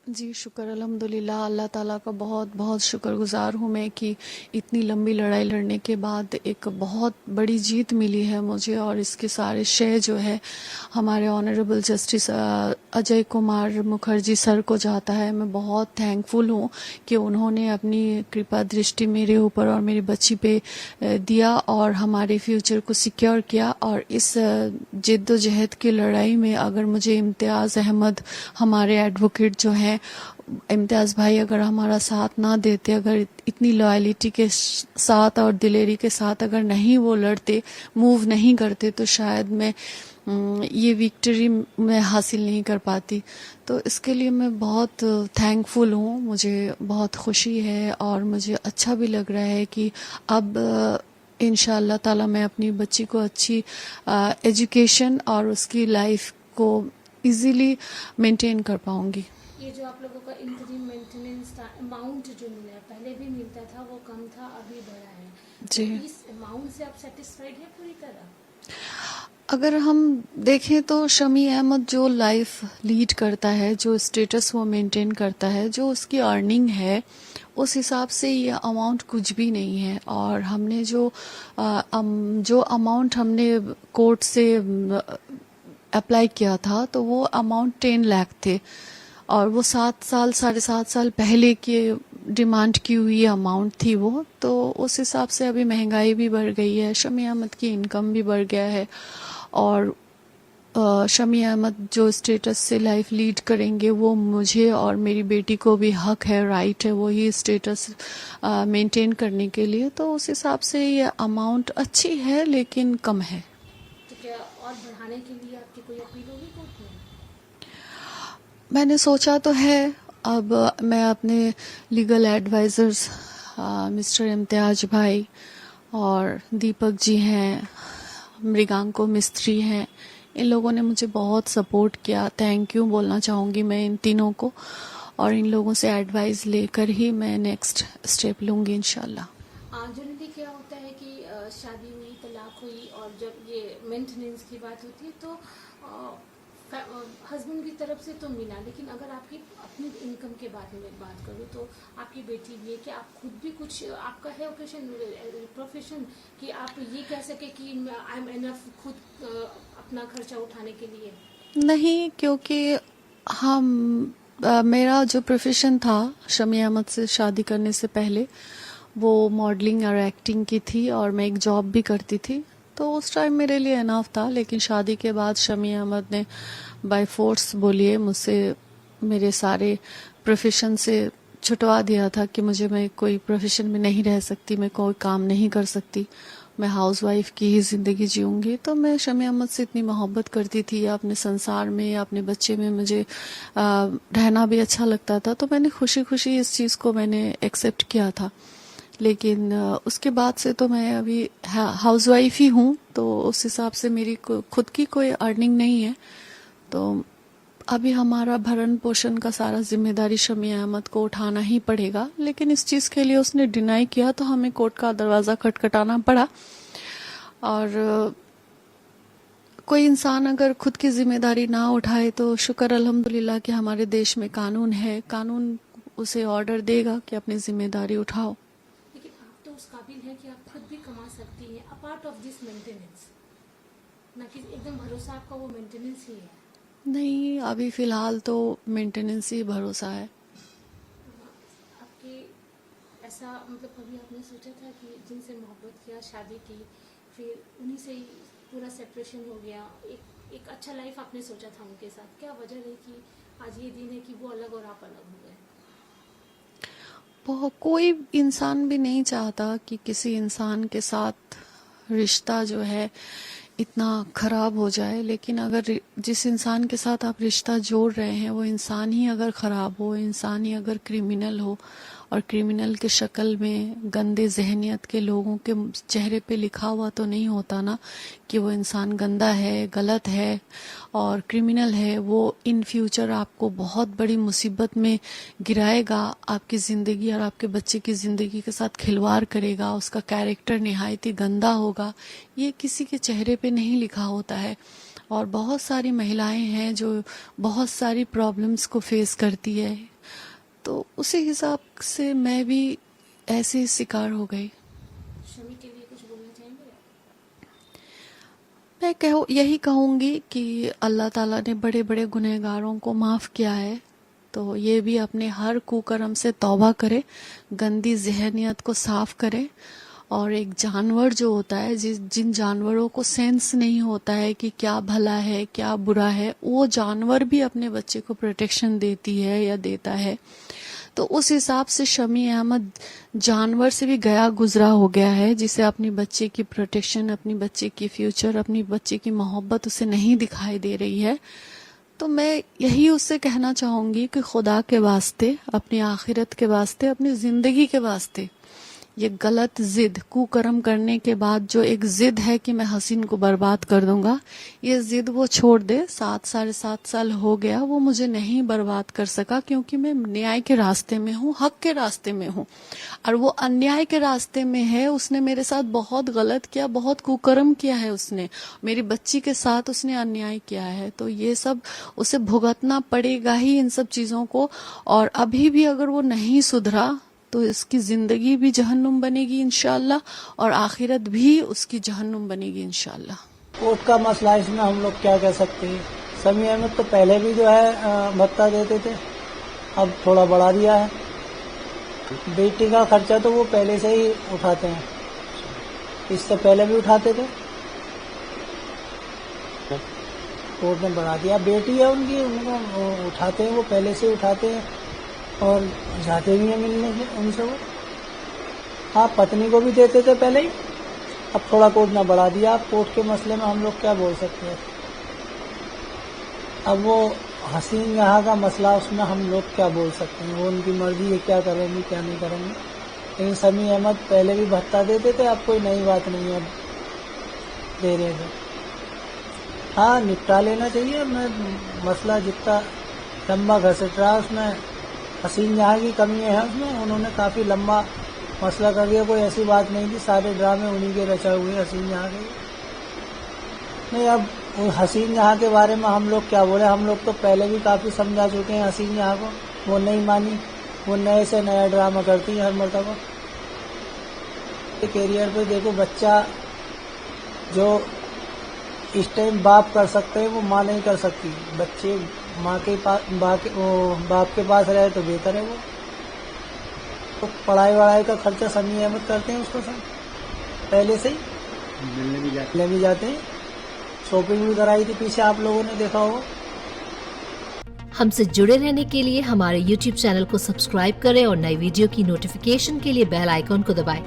जी शुक्र अल्हम्दुलिल्लाह, अल्लाह ताला का बहुत बहुत शुक्रगुज़ार हूँ मैं कि इतनी लंबी लड़ाई लड़ने के बाद एक बहुत बड़ी जीत मिली है मुझे। और इसके सारे श्रेय जो है हमारे honourable justice Ajay Kumar Mukherjee sir को जाता है। मैं बहुत थैंकफुल हूँ कि उन्होंने अपनी कृपा दृष्टि मेरे ऊपर और मेरी बच्ची पे दिया और हमारे फ्यूचर को सिक्योर किया। और इस जिद्दोजहद की लड़ाई में अगर मुझे इम्तियाज़ अहमद हमारे एडवोकेट जो हैं, इम्तियाज़ भाई अगर हमारा साथ ना देते, अगर इतनी लॉयलिटी के साथ और दिलेरी के साथ अगर नहीं वो लड़ते, मूव नहीं करते, तो शायद मैं ये विक्ट्री मैं हासिल नहीं कर पाती। तो इसके लिए मैं बहुत थैंकफुल हूँ, मुझे बहुत खुशी है और मुझे अच्छा भी लग रहा है कि अब इंशाअल्लाह ताला मैं अपनी बच्ची को अच्छी एजुकेशन और उसकी लाइफ को इजीली मेंटेन कर पाऊंगी। ये जो आप लोगों का इंटरिम मेंटेनेंस था, अमाउंट जो मिला है, पहले भी मिलता था, वो कम था, अभी बढ़ा है, जी, तो इस अमाउंट से आप सेटिस्फाइड है पूरी तरह? अगर हम देखें तो शमी अहमद जो लाइफ लीड करता है, जो स्टेटस वो मेंटेन करता है, जो उसकी अर्निंग है, उस हिसाब से ये अमाउंट कुछ भी नहीं है। और हमने जो अमाउंट हमने कोर्ट से अप्लाई किया था, तो वो अमाउंट 10 लाख थे और वो 7 साल 7.5 साल पहले की डिमांड की हुई अमाउंट थी वो। तो उस हिसाब से अभी महंगाई भी बढ़ गई है, शमी अहमद की इनकम भी बढ़ गया है और शमी अहमद जो स्टेटस से लाइफ लीड करेंगे वो मुझे और मेरी बेटी को भी हक है, राइट है वही स्टेटस मेंटेन करने के लिए। तो उस हिसाब से ये अमाउंट अच्छी है लेकिन कम है। तो क्या और बढ़ाने के लिए आपकी कोई अपील होगी कोर्ट में? मैंने सोचा तो है, अब मैं अपने लीगल एडवाइजर्स मिस्टर इम्तियाज भाई और दीपक जी हैं, मृगांको मिस्त्री हैं, इन लोगों ने मुझे बहुत सपोर्ट किया। थैंक यू बोलना चाहूँगी मैं इन तीनों को, और इन लोगों से एडवाइस लेकर ही मैं नेक्स्ट स्टेप लूँगी इंशाल्लाह। जनरली क्या होता है कि शादी हुई, तलाक हुई और जब ये मेंटेनेंस की बात होती है तो हस्बैंड की तरफ से तो मिला, लेकिन अगर आपकी अपनी इनकम के बारे में बात करूँ तो आपकी बेटी भी है कि आप खुद भी कुछ आपका है ओकेशन प्रोफेशन कि आप ये कह सके कि आई एम एनफ खुद अपना खर्चा उठाने के लिए? नहीं, क्योंकि मेरा जो प्रोफेशन था शमी अहमद से शादी करने से पहले, वो मॉडलिंग और एक्टिंग की थी और मैं एक जॉब भी करती थी, तो उस टाइम मेरे लिए इनफ था। लेकिन शादी के बाद शमी अहमद ने बाय फोर्स बोलिए मुझसे मेरे सारे प्रोफेशन से छुटवा दिया था कि मैं कोई प्रोफेशन में नहीं रह सकती, मैं कोई काम नहीं कर सकती, मैं हाउसवाइफ की ही ज़िंदगी जीऊंगी। तो मैं शमी अहमद से इतनी मोहब्बत करती थी, या अपने संसार में या अपने बच्चे में मुझे रहना भी अच्छा लगता था, तो मैंने खुशी खुशी इस चीज़ को मैंने एक्सेप्ट किया था। लेकिन उसके बाद से तो मैं अभी हाउसवाइफ ही हूँ, तो उस हिसाब से मेरी खुद की कोई अर्निंग नहीं है। तो अभी हमारा भरण पोषण का सारा जिम्मेदारी शमी अहमद को उठाना ही पड़ेगा। लेकिन इस चीज़ के लिए उसने डिनाई किया तो हमें कोर्ट का दरवाज़ा खटखटाना पड़ा। और कोई इंसान अगर खुद की जिम्मेदारी ना उठाए तो शुक्र अल्हम्दुलिल्लाह कि हमारे देश में कानून है, कानून उसे ऑर्डर देगा कि अपनी जिम्मेदारी उठाओ। लेकिन आप तो उस काबिल हैं कि आप खुद भी कमा सकती हैं अपार्ट ऑफ दिस मेंटेनेंस, ना कि एकदम भरोसा आपका वो मेंटेनेंस ही है? नहीं, अभी फिलहाल तो मेंटेनेंस ही भरोसा है। आपके ऐसा मतलब कभी आपने सोचा था कि जिनसे मोहब्बत किया, शादी की, फिर उन्हीं से ही पूरा सेपरेशन हो गया, एक अच्छा लाइफ आपने सोचा था उनके साथ, क्या वजह रही कि आज ये दिन है कि वो अलग और आप अलग हो गए? कोई इंसान भी नहीं चाहता कि किसी इंसान के साथ रिश्ता जो है इतना खराब हो जाए। लेकिन अगर जिस इंसान के साथ आप रिश्ता जोड़ रहे हैं वो इंसान ही अगर खराब हो, इंसान ही अगर क्रिमिनल हो, और क्रिमिनल के शक्ल में गंदे जहनियत के लोगों के चेहरे पे लिखा हुआ तो नहीं होता ना कि वो इंसान गंदा है, गलत है और क्रिमिनल है, वो इन फ्यूचर आपको बहुत बड़ी मुसीबत में गिराएगा, आपकी ज़िंदगी और आपके बच्चे की ज़िंदगी के साथ खिलवाड़ करेगा, उसका कैरेक्टर निहायत ही गंदा होगा, ये किसी के चेहरे पे नहीं लिखा होता है। और बहुत सारी महिलाएं हैं जो बहुत सारी प्रॉब्लम्स को फेस करती है, तो उसी हिसाब से मैं भी ऐसे शिकार हो गई। शमी के लिए कुछ बोलना चाहेंगे? मैं यही कहूँगी कि अल्लाह ताला ने बड़े बड़े गुनहगारों को माफ़ किया है, तो ये भी अपने हर कुकर्म से तौबा करे, गंदी जहनियत को साफ करे। और एक जानवर जो होता है, जिन जानवरों को सेंस नहीं होता है कि क्या भला है क्या बुरा है, वो जानवर भी अपने बच्चे को प्रोटेक्शन देती है या देता है। तो उस हिसाब से शमी अहमद जानवर से भी गया गुजरा हो गया है, जिसे अपनी बच्चे की प्रोटेक्शन, अपनी बच्चे की फ्यूचर, अपनी बच्चे की मोहब्बत उसे नहीं दिखाई दे रही है। तो मैं यही उससे कहना चाहूंगी कि खुदा के वास्ते, अपनी आखिरत के वास्ते, अपनी जिंदगी के वास्ते, ये गलत जिद, कुकर्म करने के बाद जो एक जिद है कि मैं हसीन को बर्बाद कर दूंगा, ये जिद वो छोड़ दे। 7 साल हो गया, वो मुझे नहीं बर्बाद कर सका, क्योंकि मैं न्याय के रास्ते में हूँ, हक के रास्ते में हूँ, और वो अन्याय के रास्ते में है। उसने मेरे साथ बहुत गलत किया, बहुत कुकर्म किया है, उसने मेरी बच्ची के साथ उसने अन्याय किया है। तो ये सब उसे भुगतना पड़ेगा ही, इन सब चीजों को। और अभी भी अगर वो नहीं सुधरा तो इसकी जिंदगी भी जहन्नुम बनेगी इंशाल्लाह, और आखिरत भी उसकी जहन्नुम बनेगी इंशाल्लाह। कोर्ट का मसला, इसमें हम लोग क्या कह सकते हैं। शमी अहमद तो पहले भी जो है भत्ता देते थे, अब थोड़ा बढ़ा दिया है। बेटी का खर्चा तो वो पहले से ही उठाते हैं, इससे पहले भी उठाते थे, कोर्ट ने बढ़ा दिया। बेटी है उनकी, उनको उठाते हैं, वो पहले से उठाते हैं और जाते भी हैं मिलने से उनसे वो। हाँ, पत्नी को भी देते थे पहले ही, अब थोड़ा कोर्ट ने बढ़ा दिया। अब कोर्ट के मसले में हम लोग क्या बोल सकते हैं। अब वो हसीन यहाँ का मसला, उसमें हम लोग क्या बोल सकते हैं, वो उनकी मर्जी है, क्या करेंगे क्या नहीं करेंगे। लेकिन शमी अहमद पहले भी भत्ता देते थे, अब कोई नई बात नहीं है, अब दे रहे थे। हाँ, निपटा लेना चाहिए। मैं मसला जितना लंबा घसट रहा, उसमें हसीन जहाँ की कमी है, उसमें उन्होंने काफ़ी लंबा मसला कर दिया। कोई ऐसी बात नहीं थी, सारे ड्रामे उन्हीं के रचा हुए हसीन जहाँ के। नहीं, अब हसीन जहाँ के बारे में हम लोग क्या बोले, हम लोग तो पहले भी काफ़ी समझा चुके हैं हसीन जहाँ को। वो नहीं मानी, वो नए से नया ड्रामा करती है हर मरतबा। कैरियर पे देखो, बच्चा जो इस टाइम बाप कर सकते हैं वो माँ नहीं कर सकती। बच्चे माँ के पास, बाप के पास रहे तो बेहतर है। वो तो पढ़ाई वढ़ाई का खर्चा शमी अहमद करते हैं, उसको सब पहले से ही मिलने भी जाते हैं। शॉपिंग भी कराई थी पीछे, आप लोगों ने देखा होगा। हमसे जुड़े रहने के लिए हमारे YouTube चैनल को सब्सक्राइब करें और नई वीडियो की नोटिफिकेशन के लिए बेल आइकॉन को दबाएं।